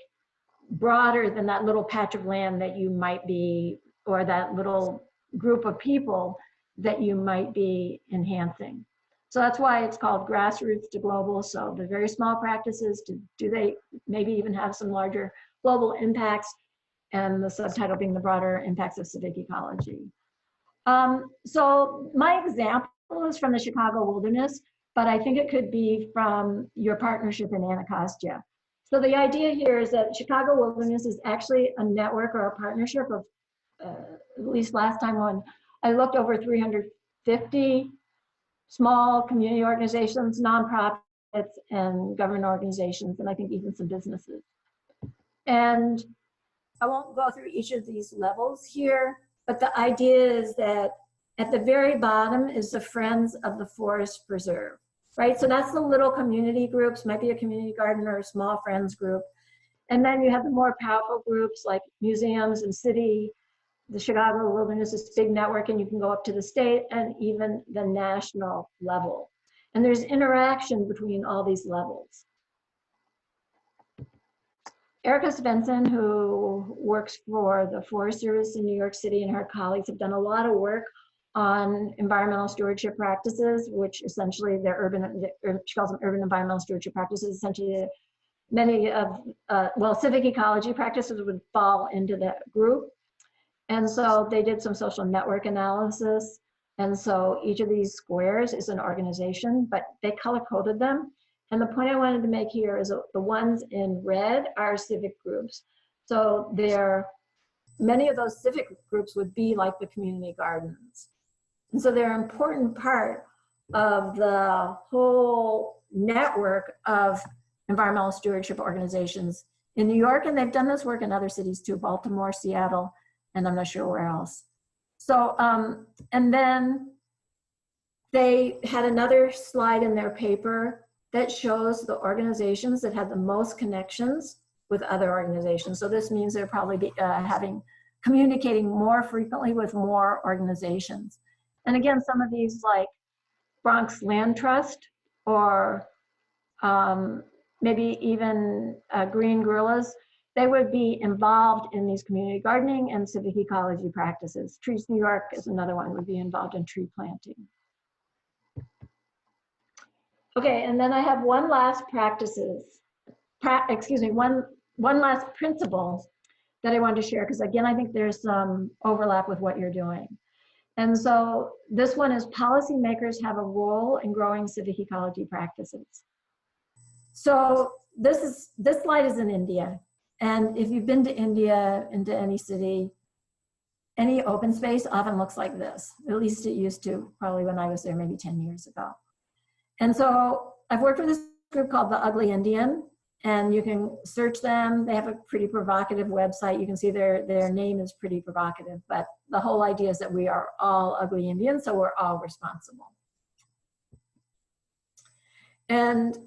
broader than that little patch of land that you might be, or that little group of people that you might be enhancing? So that's why it's called grassroots to global. So the very small practices, do they maybe even have some larger global impacts, and the subtitle being the broader impacts of civic ecology. So my example is from the Chicago wilderness, but I think it could be from your partnership in Anacostia. So the idea here is that Chicago wilderness is actually a network or a partnership of, at least last time when I looked, over 350 small community organizations, nonprofits, and government organizations, and I think even some businesses. And I won't go through each of these levels here, but the idea is that at the very bottom is the Friends of the Forest Preserve, right? So that's the little community groups, might be a community garden or a small friends group. And then you have the more powerful groups like museums and city. The Chicago Wilderness is a big network, and you can go up to the state and even the national level. And there's interaction between all these levels. Erica Svensson, who works for the Forest Service in New York City, and her colleagues have done a lot of work on environmental stewardship practices, which essentially they're she calls them urban environmental stewardship practices. Essentially, many of, civic ecology practices would fall into that group. And so they did some social network analysis. And so each of these squares is an organization, but they color coded them. And the point I wanted to make here is the ones in red are civic groups. So many of those civic groups would be like the community gardens. And so they're an important part of the whole network of environmental stewardship organizations in New York, and they've done this work in other cities too, Baltimore, Seattle, and I'm not sure where else. So, and then they had another slide in their paper that shows the organizations that had the most connections with other organizations. So this means they're probably communicating more frequently with more organizations. And again, some of these like Bronx Land Trust or maybe even Green Gorillas, they would be involved in these community gardening and civic ecology practices. Trees New York is another one, would be involved in tree planting. Okay, and then I have one last one last principle that I wanted to share, because again, I think there's some overlap with what you're doing. And so this one is policymakers have a role in growing civic ecology practices. So this slide is in India. And if you've been to India, into any city, any open space often looks like this. At least it used to, probably when I was there maybe 10 years ago. And so I've worked with this group called The Ugly Indian, and you can search them. They have a pretty provocative website. You can see their name is pretty provocative, but the whole idea is that we are all ugly Indians, so we're all responsible. And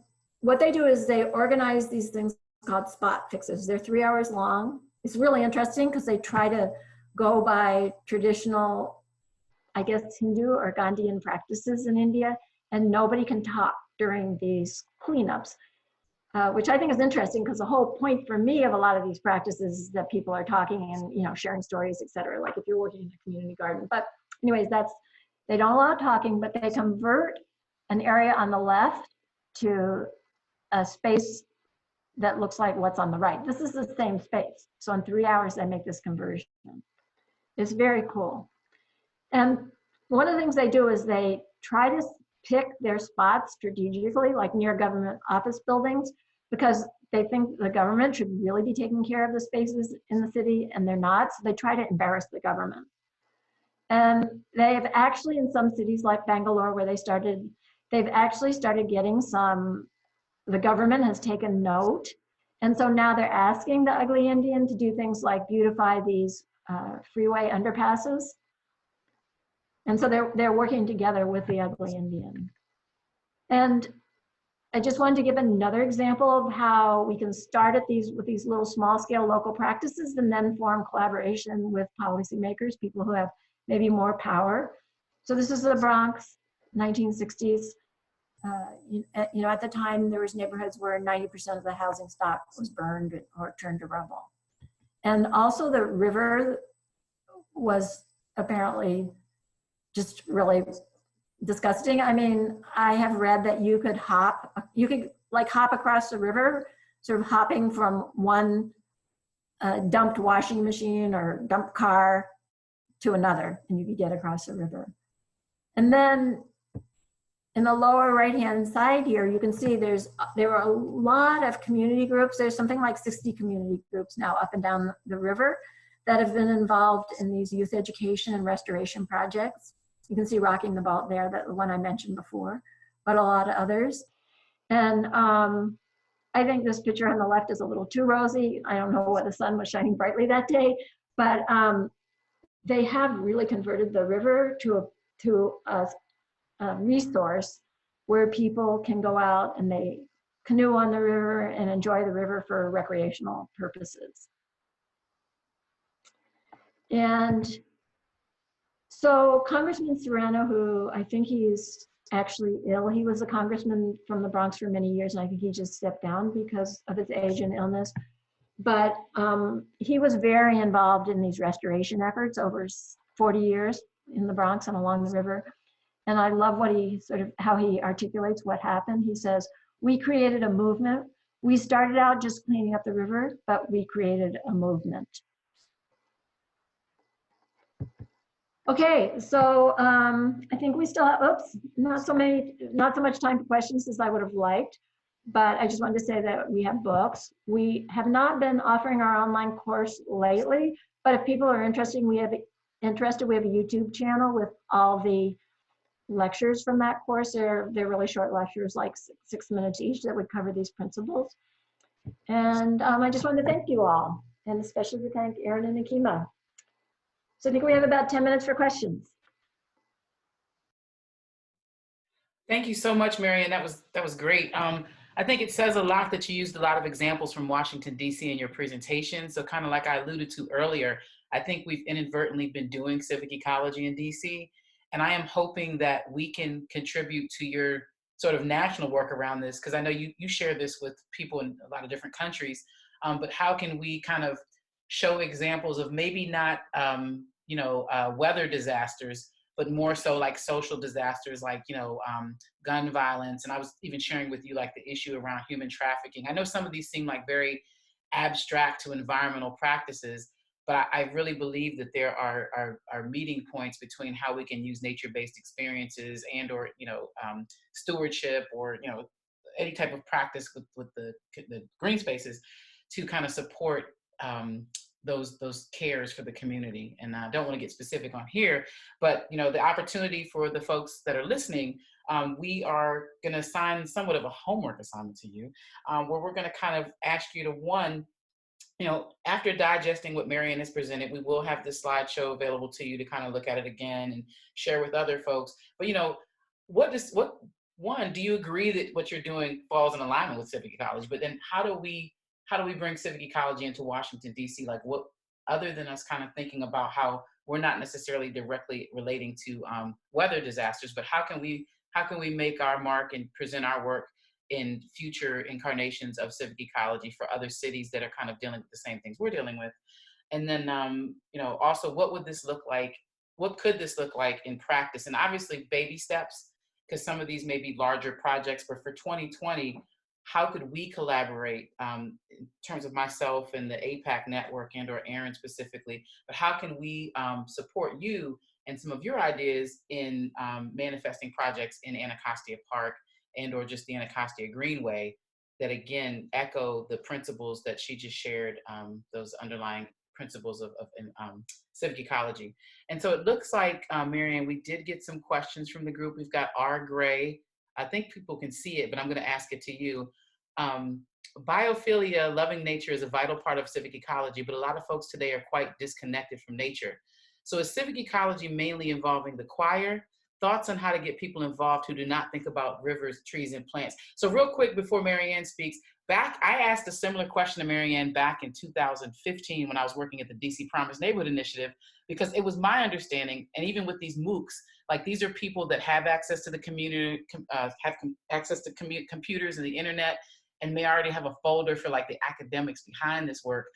what they do is they organize these things called spot fixes. They're 3 hours long. It's really interesting because they try to go by traditional, I guess, Hindu or Gandhian practices in India, and nobody can talk during these cleanups, which I think is interesting because the whole point for me of a lot of these practices is that people are talking and sharing stories, et cetera, like if you're working in a community garden. But anyways, they don't allow talking, but they convert an area on the left to a space that looks like what's on the right. This is the same space. So in 3 hours, they make this conversion. It's very cool. And one of the things they do is they try to pick their spots strategically, like near government office buildings, because they think the government should really be taking care of the spaces in the city, and they're not. So they try to embarrass the government. And they've actually, in some cities like Bangalore, where they've actually started getting the government has taken note. And so now they're asking the Ugly Indian to do things like beautify these freeway underpasses. And so they're working together with the Ugly Indian. And I just wanted to give another example of how we can start with these little small scale local practices and then form collaboration with policymakers, people who have maybe more power. So this is the Bronx, 1960s. At the time, there was neighborhoods where 90% of the housing stock was burned or turned to rubble. And also the river was apparently just really disgusting. I mean, I have read that you could hop across the river, sort of hopping from one dumped washing machine or dumped car to another, and you could get across the river. And then in the lower right-hand side here, you can see there are a lot of community groups. There's something like 60 community groups now up and down the river that have been involved in these youth education and restoration projects. You can see Rocking the Boat there, that one I mentioned before, but a lot of others. And I think this picture on the left is a little too rosy. I don't know what the sun was shining brightly that day, but they have really converted the river to a resource where people can go out and they canoe on the river and enjoy the river for recreational purposes. And so Congressman Serrano, who I think he's actually ill, he was a congressman from the Bronx for many years, and I think he just stepped down because of his age and illness. But he was very involved in these restoration efforts over 40 years in the Bronx and along the river. And I love how he articulates what happened. He says, we created a movement. We started out just cleaning up the river, but we created a movement. Okay, so I think we still have, not so much time for questions as I would have liked, but I just wanted to say that we have books. We have not been offering our online course lately, but if people are interested, we have a YouTube channel with all the lectures from that course. They're really short lectures, like 6 minutes each, that would cover these principles. And I just wanted to thank you all, and especially to thank Erin and Akima. So I think we have about 10 minutes for questions. Thank you so much, Marianne. That was great. I think it says a lot that you used a lot of examples from Washington, D.C. in your presentation. So kind of like I alluded to earlier, I think we've inadvertently been doing civic ecology in D.C. And I am hoping that we can contribute to your sort of national work around this, because I know you share this with people in a lot of different countries. But how can we kind of show examples of maybe not, weather disasters, but more so like social disasters, like, gun violence. And I was even sharing with you like the issue around human trafficking. I know some of these seem like very abstract to environmental practices, but I really believe that there are meeting points between how we can use nature-based experiences and or, stewardship or, any type of practice with the green spaces to kind of support those cares for the community. And I don't want to get specific on here, but the opportunity for the folks that are listening, we are going to assign somewhat of a homework assignment to you, where we're going to kind of ask you to, one, after digesting what Marianne has presented, we will have this slideshow available to you to kind of look at it again and share with other folks. But one, do you agree that what you're doing falls in alignment with civic ecology? But then how do we bring civic ecology into Washington, D.C.? Like, what, other than us kind of thinking about how we're not necessarily directly relating to weather disasters, but how can we make our mark and present our work in future incarnations of civic ecology for other cities that are kind of dealing with the same things we're dealing with? And then, also, what would this look like? What could this look like in practice? And obviously baby steps, because some of these may be larger projects, but for 2020, how could we collaborate in terms of myself and the APAC network and or Erin specifically, but how can we support you and some of your ideas in manifesting projects in Anacostia Park and or just the Anacostia Greenway that again echo the principles that she just shared, those underlying principles of civic ecology. And so it looks like, Marianne, we did get some questions from the group. We've got R. Gray. I think people can see it, but I'm going to ask it to you. Biophilia, loving nature, is a vital part of civic ecology, but a lot of folks today are quite disconnected from nature. So is civic ecology mainly involving the choir? Thoughts on how to get people involved who do not think about rivers, trees, and plants. So real quick before Marianne speaks, I asked a similar question to Marianne back in 2015 when I was working at the DC Promise Neighborhood Initiative, because it was my understanding, and even with these MOOCs, like these are people that have access to the community, have access to computers and the internet, and may already have a folder for like the academics behind this work.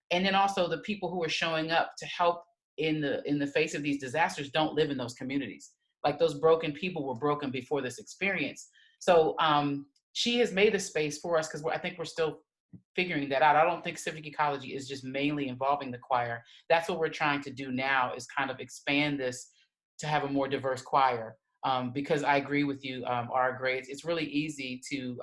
And then also the people who are showing up to help in the face of these disasters don't live in those communities. Like those broken people were broken before this experience. So she has made a space for us because I think we're still figuring that out. I don't think civic ecology is just mainly involving the choir. That's what we're trying to do now, is kind of expand this to have a more diverse choir. Because I agree with you, R. Gray, it's really easy to,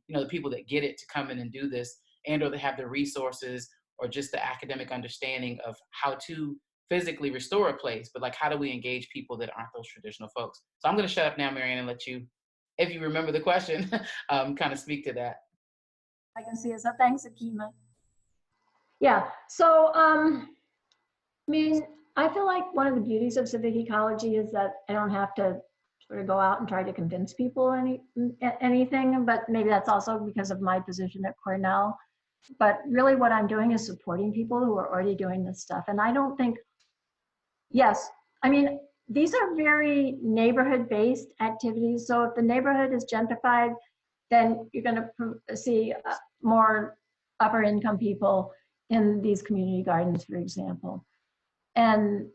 the people that get it to come in and do this, and or they have the resources or just the academic understanding of how to physically restore a place, but like, how do we engage people that aren't those traditional folks? So I'm going to shut up now, Marianne, and let you, if you remember the question, kind of speak to that. I can see it. So thanks, Akima. Yeah. So, I mean, I feel like one of the beauties of civic ecology is that I don't have to sort of go out and try to convince people anything, but maybe that's also because of my position at Cornell. But really what I'm doing is supporting people who are already doing this stuff. And I don't think, yes, I mean, these are very neighborhood-based activities. So if the neighborhood is gentrified, then you're going to see more upper income people in these community gardens, for example. And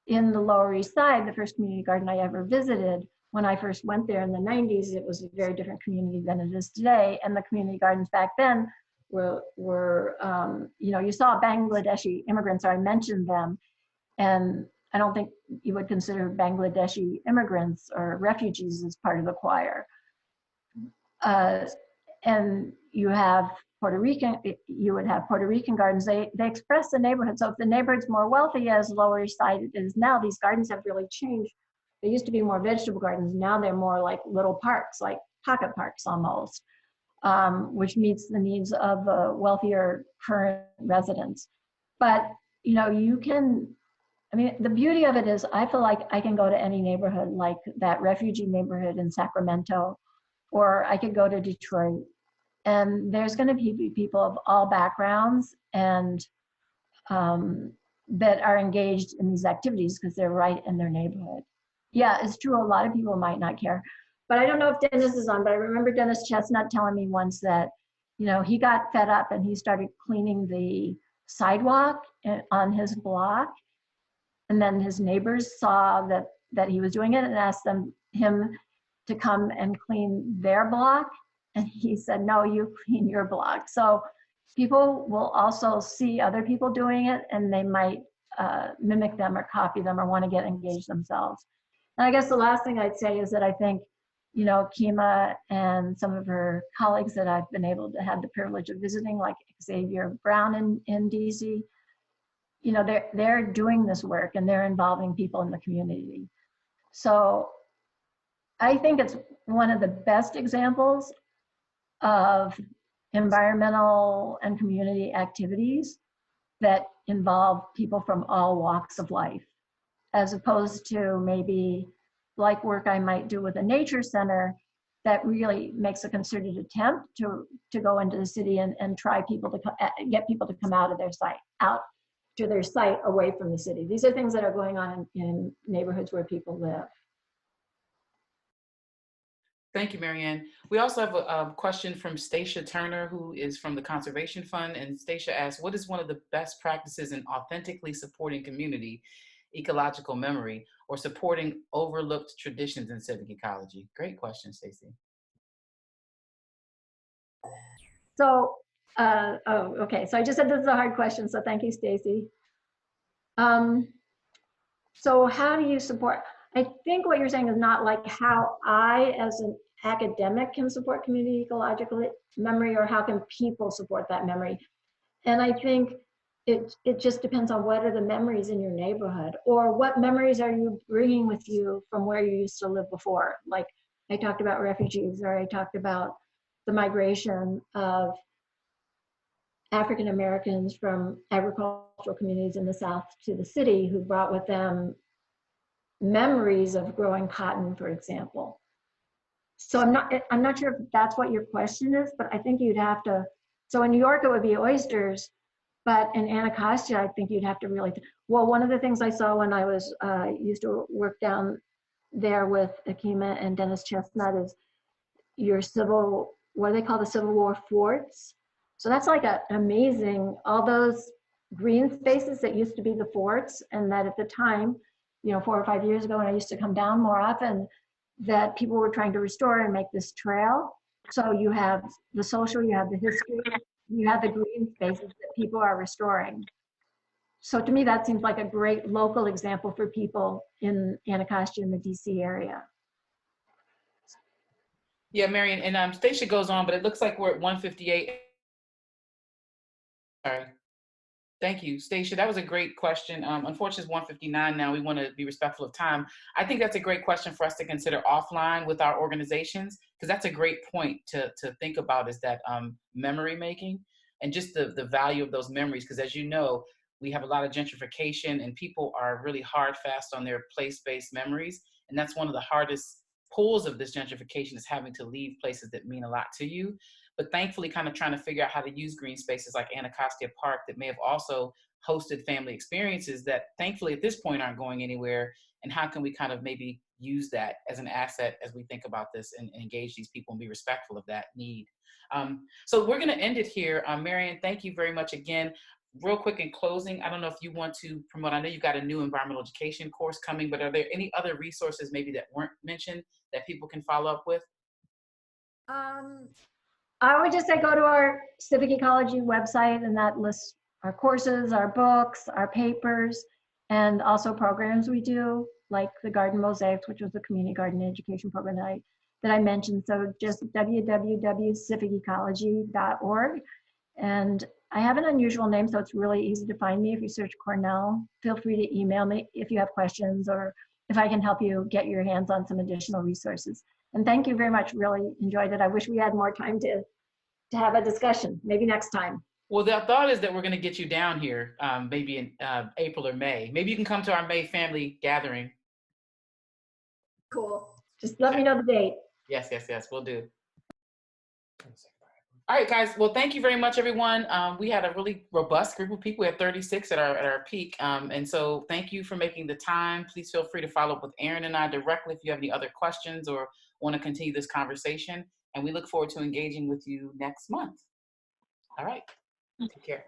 in the Lower East Side, the first community garden I ever visited, when I first went there in the 90s, it was a very different community than it is today. And the community gardens back then were you saw Bangladeshi immigrants, or I mentioned them. And I don't think you would consider Bangladeshi immigrants or refugees as part of the choir. and you have you would have Puerto Rican gardens. They express the neighborhood. So if the neighborhood's more wealthy, as Lower East Side is now, these gardens have really changed. They used to be more vegetable gardens. Now they're more like little parks, like pocket parks almost, which meets the needs of wealthier current residents. But, you know, I mean, the beauty of it is I feel like I can go to any neighborhood, like that refugee neighborhood in Sacramento, or I could go to Detroit, and there's going to be people of all backgrounds and that are engaged in these activities because they're right in their neighborhood. Yeah, it's true. A lot of people might not care, but I don't know if Dennis is on, but I remember Dennis Chestnut telling me once that, you know, he got fed up and he started cleaning the sidewalk on his block. And then his neighbors saw that he was doing it and asked him to come and clean their block. And he said, no, you clean your block. So people will also see other people doing it, and they might mimic them or copy them or want to get engaged themselves. And I guess the last thing I'd say is that I think, you know, Kima and some of her colleagues that I've been able to have the privilege of visiting, like Xavier Brown in DC, you know, they're doing this work and they're involving people in the community. So I think it's one of the best examples of environmental and community activities that involve people from all walks of life, as opposed to maybe like work I might do with a nature center that really makes a concerted attempt to go into the city and try people to get people to come out of their site, out to their site away from the city. These are things that are going on in neighborhoods where people live. Thank you, Marianne. We also have a question from Stacia Turner, who is from the Conservation Fund. And Stacia asks, what is one of the best practices in authentically supporting community ecological memory or supporting overlooked traditions in civic ecology? Great question, Stacy. So, okay. So I just said this is a hard question, so thank you, Stacy. So how do you support? I think what you're saying is not like how I, as an academic, can support community ecological memory, or how can people support that memory. And I think it just depends on what are the memories in your neighborhood, or what memories are you bringing with you from where you used to live before. Like I talked about refugees, or I talked about the migration of African Americans from agricultural communities in the South to the city, who brought with them memories of growing cotton, for example. So I'm not sure if that's what your question is, but I think you'd have to, so in New York it would be oysters, but in Anacostia I think you'd have to really, well, one of the things I saw when I was used to work down there with Akima and Dennis Chestnut is your what do they call the Civil War forts? So that's like an amazing, all those green spaces that used to be the forts, and that at the time, you know, 4 or 5 years ago when I used to come down more often, that people were trying to restore and make this trail. So you have the social, you have the history, you have the green spaces that people are restoring. So to me, that seems like a great local example for people in Anacostia in the DC area. Yeah, Marianne, and Stacia goes on, but it looks like we're at 1:58. Sorry. Thank you, Stacia. That was a great question. Unfortunately, it's 1:59 now. We want to be respectful of time. I think that's a great question for us to consider offline with our organizations, because that's a great point to think about, is that memory making and just the value of those memories. Because as you know, we have a lot of gentrification and people are really hard fast on their place-based memories. And that's one of the hardest pulls of this gentrification, is having to leave places that mean a lot to you. But thankfully kind of trying to figure out how to use green spaces like Anacostia Park that may have also hosted family experiences that thankfully at this point aren't going anywhere. And how can we kind of maybe use that as an asset as we think about this and engage these people and be respectful of that need. So we're gonna end it here. Marianne, thank you very much again. Real quick in closing, I don't know if you want to promote, I know you've got a new environmental education course coming, but are there any other resources maybe that weren't mentioned that people can follow up with? I would just say go to our Civic Ecology website, and that lists our courses, our books, our papers, and also programs we do, like the Garden Mosaics, which was the community garden education program that I that I mentioned. So just www.civicecology.org. And I have an unusual name, so it's really easy to find me if you search Cornell. Feel free to email me if you have questions or if I can help you get your hands on some additional resources. And thank you very much. Really enjoyed it. I wish we had more time to have a discussion, maybe next time. Well, the thought is that we're going to get you down here maybe in April or May. Maybe you can come to our May family gathering. Cool. Just let me know the date. Yes, we'll do. All right, guys. Well, thank you very much, everyone. We had a really robust group of people. We had 36 at our peak. And so thank you for making the time. Please feel free to follow up with Erin and I directly if you have any other questions or want to continue this conversation. And we look forward to engaging with you next month. All right. Take care.